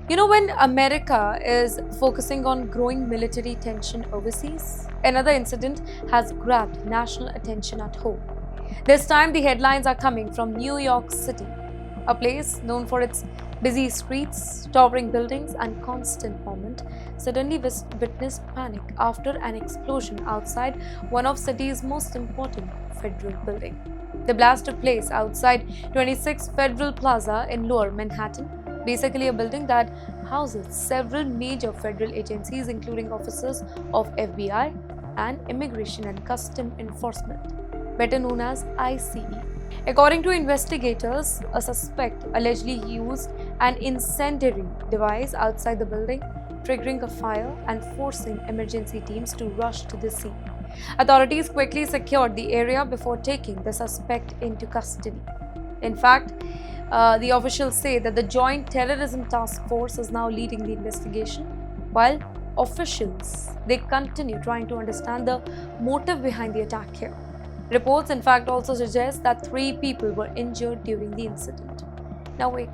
When America is focusing on growing military tension overseas, another incident has grabbed national attention at home. This time, the headlines are coming from New York City, a place known for its busy streets, towering buildings, and constant movement, suddenly witnessed panic after an explosion outside one of city's most important federal building. The blast took place outside 26 Federal Plaza in Lower Manhattan, basically a building that houses several major federal agencies including offices of FBI and Immigration and Custom Enforcement, better known as ICE. According to investigators, a suspect allegedly used an incendiary device outside the building, triggering a fire and forcing emergency teams to rush to the scene. Authorities quickly secured the area before taking the suspect into custody. In fact, the officials say that the Joint Terrorism Task Force is now leading the investigation, while officials they continue trying to understand the motive behind the attack here. Reports, in fact, also suggest that 3 people were injured during the incident. Now, wait.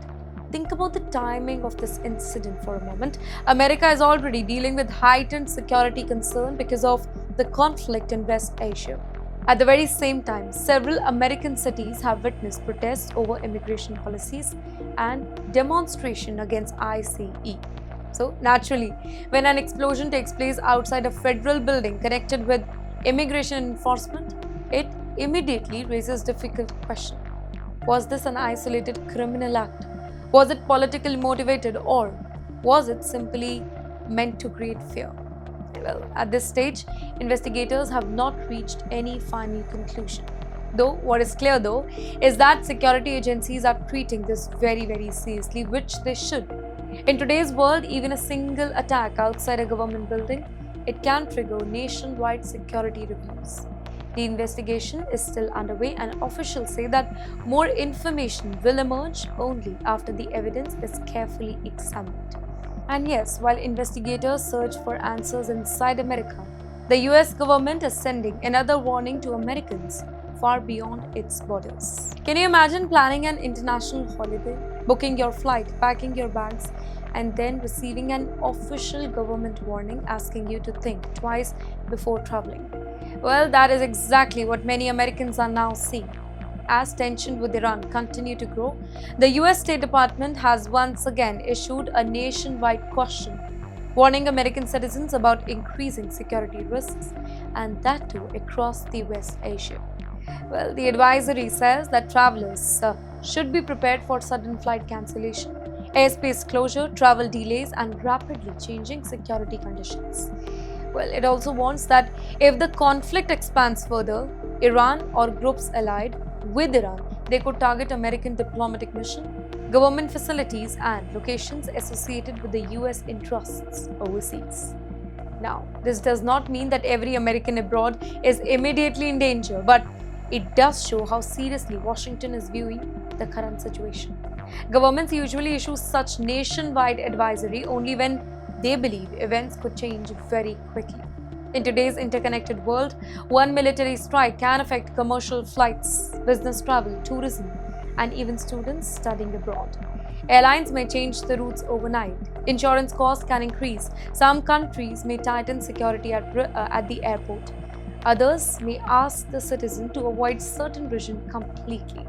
Think about the timing of this incident for a moment. America is already dealing with heightened security concern because of the conflict in West Asia. At the very same time, several American cities have witnessed protests over immigration policies and demonstration against ICE. So, naturally, when an explosion takes place outside a federal building connected with immigration enforcement, it immediately raises difficult question. Was this an isolated criminal act? Was it politically motivated, or was it simply meant to create fear? Well, at this stage, investigators have not reached any final conclusion. Though, what is clear though, is that security agencies are treating this very, very seriously, which they should. In today's world, even a single attack outside a government building, it can trigger nationwide security reviews. The investigation is still underway, and officials say that more information will emerge only after the evidence is carefully examined. And yes, while investigators search for answers inside America, the US government is sending another warning to Americans far beyond its borders. Can you imagine planning an international holiday, booking your flight, packing your bags, and then receiving an official government warning asking you to think twice before traveling? Well, that is exactly what many Americans are now seeing. As tensions with Iran continue to grow, the US State Department has once again issued a nationwide caution, warning American citizens about increasing security risks, and that too across the West Asia. Well, the advisory says that travelers should be prepared for sudden flight cancellation, airspace closure, travel delays, and rapidly changing security conditions. Well, it also warns that if the conflict expands further, Iran or groups allied with Iran, they could target American diplomatic mission, government facilities, and locations associated with the US interests overseas. Now, this does not mean that every American abroad is immediately in danger, but it does show how seriously Washington is viewing the current situation. Governments usually issue such nationwide advisory only when they believe events could change very quickly. In today's interconnected world, one military strike can affect commercial flights, business travel, tourism, and even students studying abroad. Airlines may change the routes overnight. Insurance costs can increase. Some countries may tighten security at the airport. Others may ask the citizen to avoid certain region completely.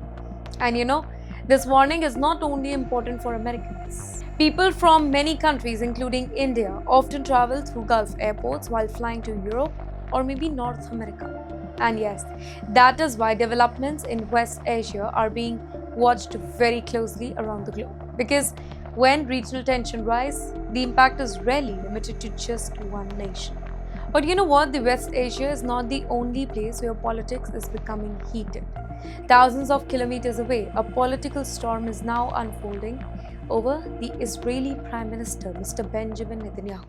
And this warning is not only important for Americans. People from many countries, including India, often travel through Gulf airports while flying to Europe or maybe North America. And yes, that is why developments in West Asia are being watched very closely around the globe. Because when regional tension rises, the impact is rarely limited to just one nation. But you know what? The West Asia is not the only place where politics is becoming heated. Thousands of kilometers away, a political storm is now unfolding over the Israeli Prime Minister, Mr. Benjamin Netanyahu.